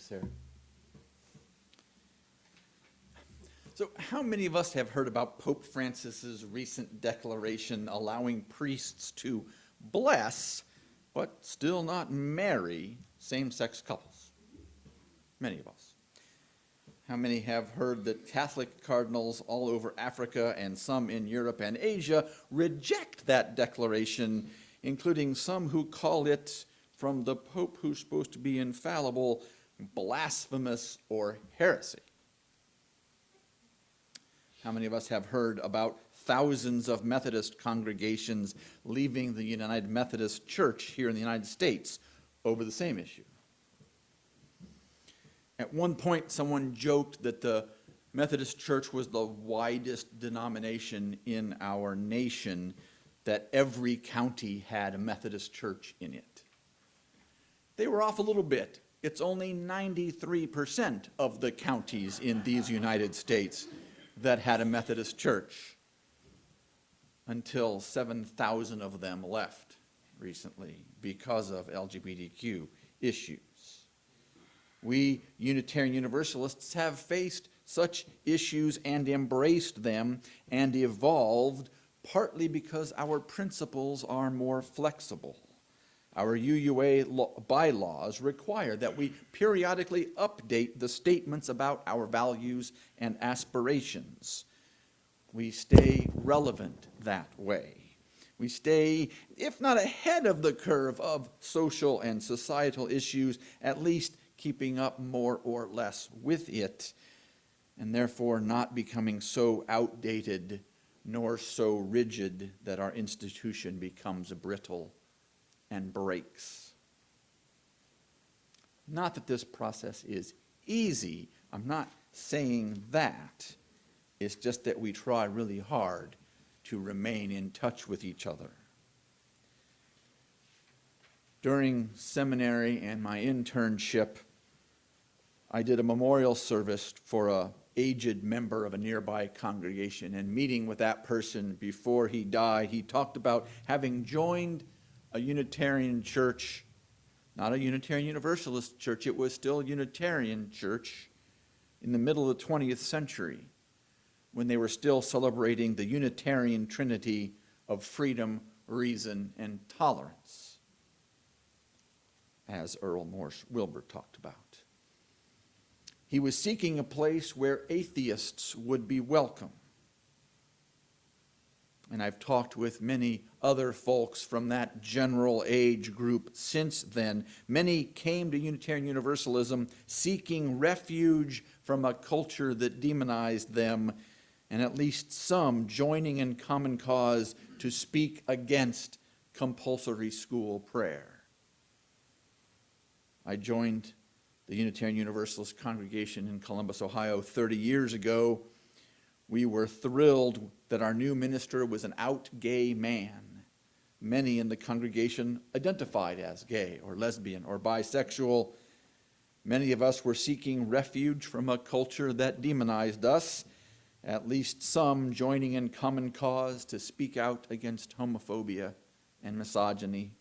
Sarah. So how many of us have heard about Pope Francis's recent declaration allowing priests to bless, but still not marry, same-sex couples? Many of us. How many have heard that Catholic cardinals all over Africa and some in Europe and Asia reject that declaration, including some who call it, from the Pope who's supposed to be infallible, blasphemous or heresy? How many of us have heard about thousands of Methodist congregations leaving the United Methodist Church here in the United States over the same issue? At one point, someone joked that the Methodist Church was the widest denomination in our nation, that every county had a Methodist church in it. They were off a little bit. It's only 93% of the counties in these United States that had a Methodist church, until 7,000 of them left recently because of LGBTQ issues. We Unitarian Universalists have faced such issues and embraced them and evolved, partly because our principles are more flexible. Our UUA bylaws require that we periodically update the statements about our values and aspirations. We stay relevant that way. We stay, if not ahead of the curve of social and societal issues, at least keeping up more or less with it, and therefore not becoming so outdated nor so rigid that our institution becomes brittle and breaks. Not that this process is easy. I'm not saying that. It's just that we try really hard to remain in touch with each other. During seminary and my internship, I did a memorial service for an aged member of a nearby congregation, and meeting with that person before he died, he talked about having joined a Unitarian church, not a Unitarian Universalist church, it was still a Unitarian church in the middle of the 20th century, when they were still celebrating the Unitarian Trinity of freedom, reason, and tolerance, as Earl Morse Wilbur talked about. He was seeking a place where atheists would be welcome. And I've talked with many other folks from that general age group since then. Many came to Unitarian Universalism seeking refuge from a culture that demonized them, and at least some joining in common cause to speak against compulsory school prayer. I joined the Unitarian Universalist congregation in Columbus, Ohio 30 years ago. We were thrilled that our new minister was an out gay man. Many in the congregation identified as gay or lesbian or bisexual. Many of us were seeking refuge from a culture that demonized us, at least some joining in common cause to speak out against homophobia and misogyny.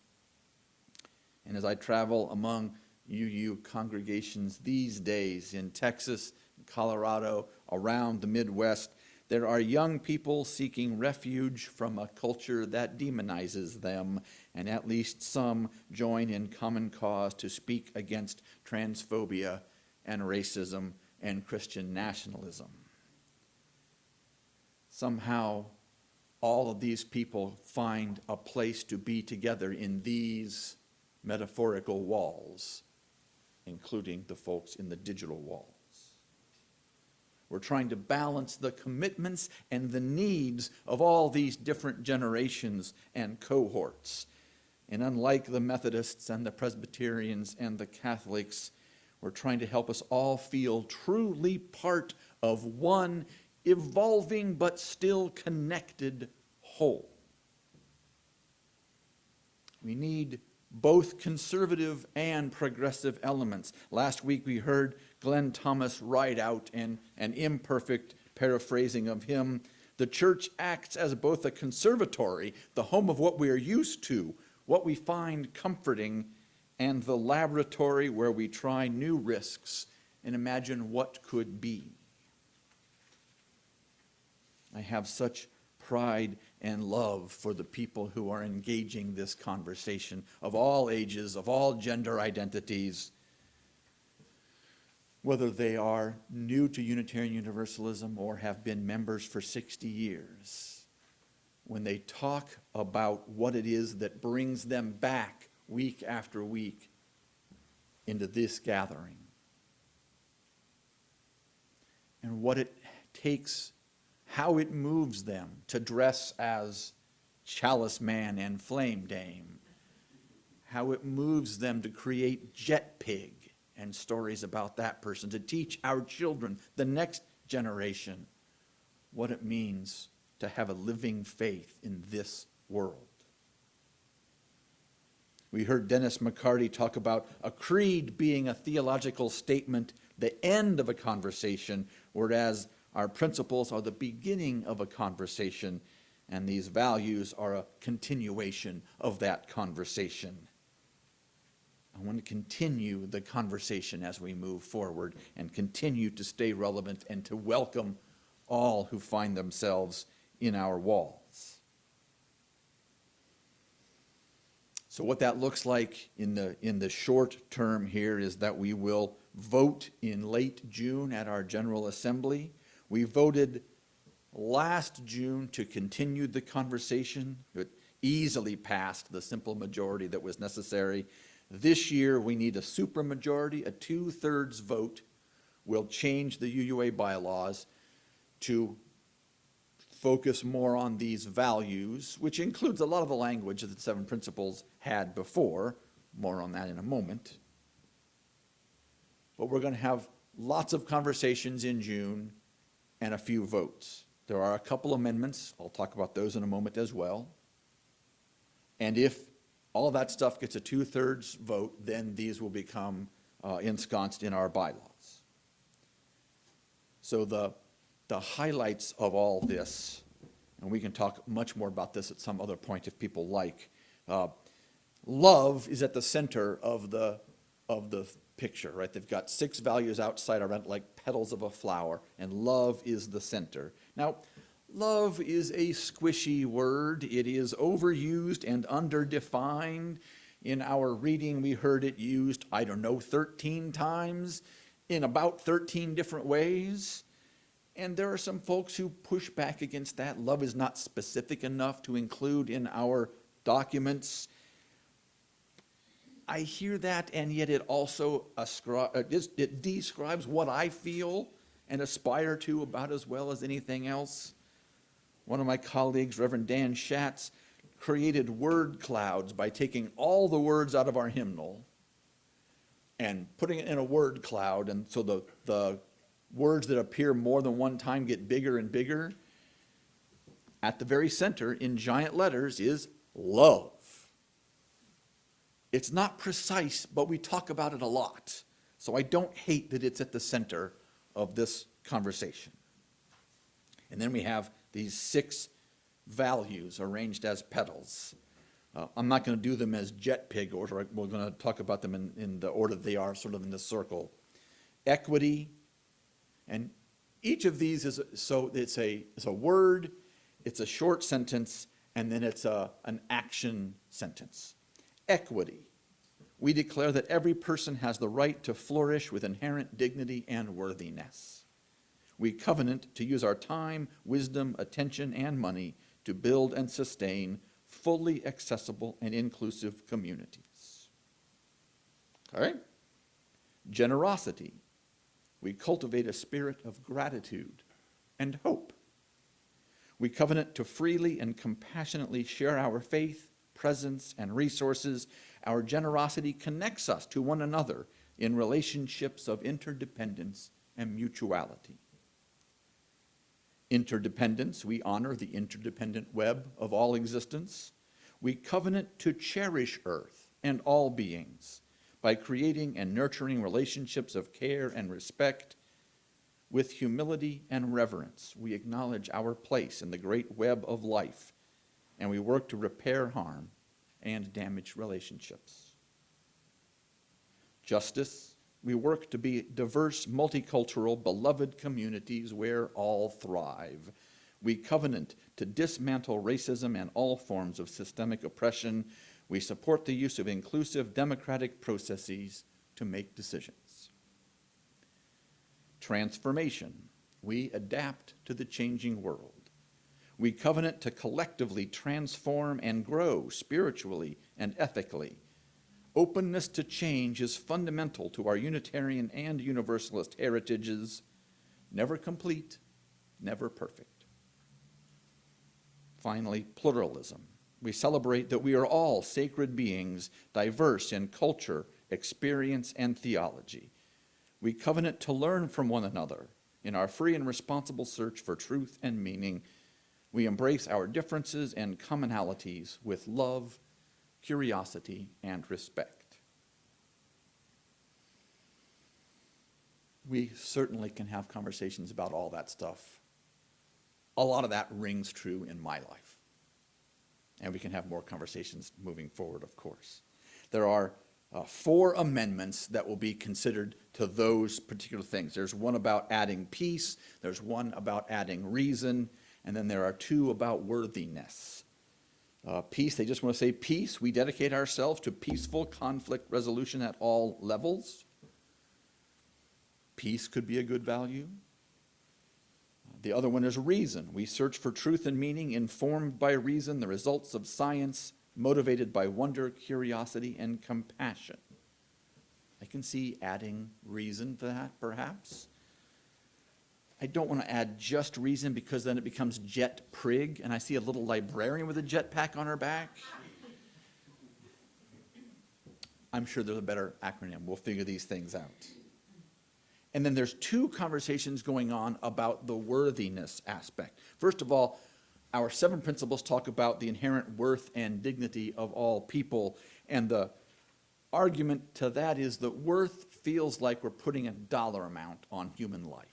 And as I travel among UU congregations these days in Texas, Colorado, around the Midwest, there are young people seeking refuge from a culture that demonizes them, and at least some join in common cause to speak against transphobia and racism and Christian nationalism. Somehow, all of these people find a place to be together in these metaphorical walls, including the folks in the digital walls. We're trying to balance the commitments and the needs of all these different generations and cohorts. And unlike the Methodists and the Presbyterians and the Catholics, we're trying to help us all feel truly part of one evolving but still connected whole. We need both conservative and progressive elements. Last week we heard Glenn Thomas write out in an imperfect paraphrasing of him, the church acts as both a conservatory, the home of what we are used to, what we find comforting, and the laboratory where we try new risks and imagine what could be. I have such pride and love for the people who are engaging this conversation of all ages, of all gender identities, whether they are new to Unitarian Universalism or have been members for 60 years. When they talk about what it is that brings them back week after week into this gathering, and what it takes, how it moves them to dress as Chalice Man and Flame Dame, how it moves them to create Jet Pig and stories about that person, to teach our children, the next generation, what it means to have a living faith in this world. We heard Dennis McCarty talk about a creed being a theological statement, the end of a conversation, whereas our principles are the beginning of a conversation, and these values are a continuation of that conversation. I want to continue the conversation as we move forward and continue to stay relevant and to welcome all who find themselves in our walls. So what that looks like in the short term here is that we will vote in late June at our General Assembly. We voted last June to continue the conversation. It easily passed the simple majority that was necessary. This year we need a supermajority, a 2/3 vote will change the UUA bylaws to focus more on these values, which includes a lot of the language that the 7 principles had before. More on that in a moment. But we're going to have lots of conversations in June and a few votes. There are a couple amendments. I'll talk about those in a moment as well. And if all that stuff gets a 2/3 vote, then these will become ensconced in our bylaws. So the highlights of all this, and we can talk much more about this at some other point if people like. Love is at the center of the picture, right? They've got 6 values outside around like petals of a flower, and love is the center. Now, love is a squishy word. It is overused and underdefined. In our reading, we heard it used, 13 times in about 13 different ways. And there are some folks who push back against that. Love is not specific enough to include in our documents. I hear that, and yet it also it describes what I feel and aspire to about as well as anything else. One of my colleagues, Reverend Dan Schatz, created word clouds by taking all the words out of our hymnal and putting it in a word cloud, and so the words that appear more than one time get bigger and bigger. At the very center, in giant letters, is love. It's not precise, but we talk about it a lot. So I don't hate that it's at the center of this conversation. And then we have these 6 values arranged as petals. I'm not going to do them as jet pig order. We're going to talk about them in the order they are, sort of in the circle. Equity, and each of these is, so it's a word, it's a short sentence, and then it's an action sentence. Equity. We declare that every person has the right to flourish with inherent dignity and worthiness. We covenant to use our time, wisdom, attention, and money to build and sustain fully accessible and inclusive communities. All right? Generosity. We cultivate a spirit of gratitude and hope. We covenant to freely and compassionately share our faith, presence, and resources. Our generosity connects us to one another in relationships of interdependence and mutuality. Interdependence, we honor the interdependent web of all existence. We covenant to cherish Earth and all beings by creating and nurturing relationships of care and respect. With humility and reverence, we acknowledge our place in the great web of life, and we work to repair harm and damaged relationships. justice. We work to be diverse, multicultural, beloved communities where all thrive. We covenant to dismantle racism and all forms of systemic oppression. We support the use of inclusive democratic processes to make decisions. Transformation. We adapt to the changing world. We covenant to collectively transform and grow spiritually and ethically. Openness to change is fundamental to our Unitarian and Universalist heritages, never complete, never perfect. Finally, pluralism. We celebrate that we are all sacred beings, diverse in culture, experience, and theology. We covenant to learn from one another in our free and responsible search for truth and meaning. We embrace our differences and commonalities with love, curiosity, and respect. We certainly can have conversations about all that stuff. A lot of that rings true in my life. And we can have more conversations moving forward, of course. There are 4 amendments that will be considered to those particular things. There's one about adding peace, there's one about adding reason, and then there are 2 about worthiness. Peace, they just want to say peace. We dedicate ourselves to peaceful conflict resolution at all levels. Peace could be a good value. The other one is reason. We search for truth and meaning informed by reason, the results of science, motivated by wonder, curiosity, and compassion. I can see adding reason to that, perhaps. I don't want to add just reason because then it becomes jet prig, and I see a little librarian with a jetpack on her back. I'm sure there's a better acronym. We'll figure these things out. And then there's 2 conversations going on about the worthiness aspect. First of all, our 7 principles talk about the inherent worth and dignity of all people, and the argument to that is that worth feels like we're putting a dollar amount on human life.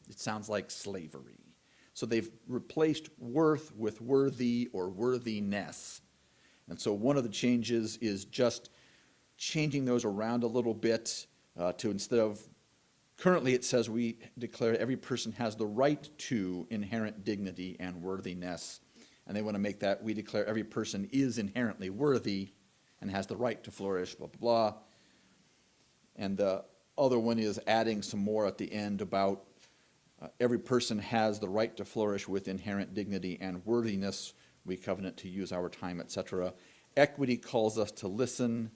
It sounds like slavery. So they've replaced worth with worthy or worthiness. And so one of the changes is just changing those around a little bit to instead of, currently it says we declare every person has the right to inherent dignity and worthiness. And they want to make that we declare every person is inherently worthy and has the right to flourish, blah, blah, blah. And the other one is adding some more at the end about every person has the right to flourish with inherent dignity and worthiness. We covenant to use our time, etc. Equity calls us to listen,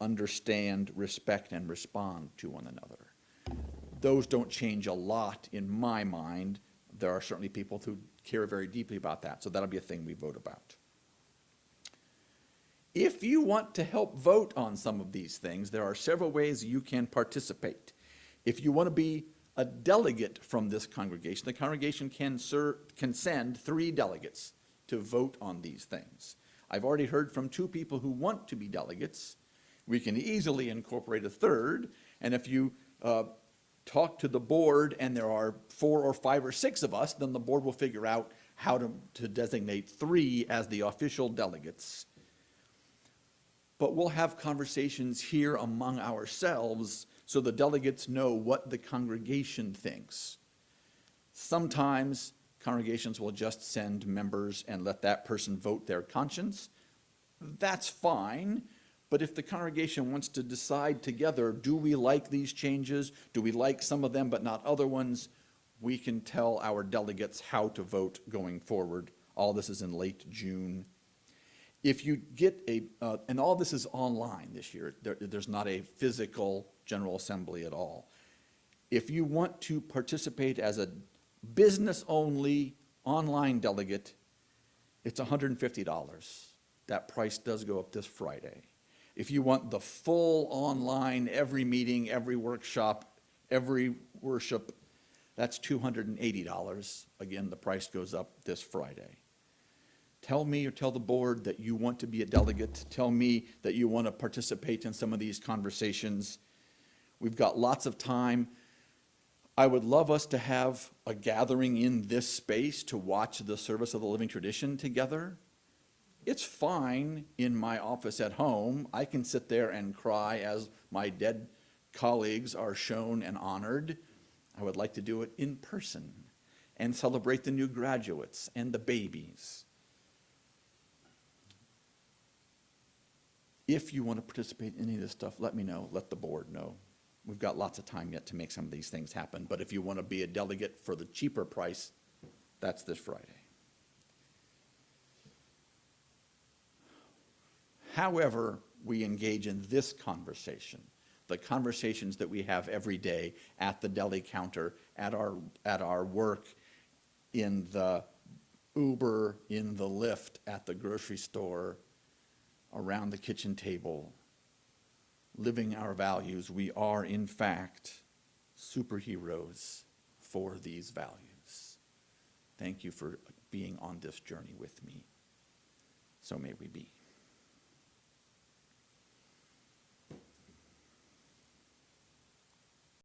understand, respect, and respond to one another. Those don't change a lot in my mind. There are certainly people who care very deeply about that, so that'll be a thing we vote about. If you want to help vote on some of these things, there are several ways you can participate. If you want to be a delegate from this congregation, the congregation can send 3 delegates to vote on these things. I've already heard from 2 people who want to be delegates. We can easily incorporate a 3rd, and if you talk to the board and there are 4 or 5 or 6 of us, then the board will figure out how to designate 3 as the official delegates. But we'll have conversations here among ourselves so the delegates know what the congregation thinks. Sometimes congregations will just send members and let that person vote their conscience. That's fine, but if the congregation wants to decide together, do we like these changes? Do we like some of them but not other ones? We can tell our delegates how to vote going forward. All this is in late June. If you get and all this is online this year, there's not a physical General Assembly at all. If you want to participate as a business-only online delegate, it's $150. That price does go up this Friday. If you want the full online, every meeting, every workshop, every worship, that's $280. Again, the price goes up this Friday. Tell me or tell the board that you want to be a delegate. Tell me that you want to participate in some of these conversations. We've got lots of time. I would love us to have a gathering in this space to watch the service of the living tradition together. It's fine in my office at home. I can sit there and cry as my dead colleagues are shown and honored. I would like to do it in person and celebrate the new graduates and the babies. If you want to participate in any of this stuff, let me know, let the board know. We've got lots of time yet to make some of these things happen, but if you want to be a delegate for the cheaper price, that's this Friday. However we engage in this conversation, the conversations that we have every day at the deli counter, at our work, in the Uber, in the Lyft, at the grocery store, around the kitchen table, living our values, we are in fact superheroes for these values. Thank you for being on this journey with me. So may we be.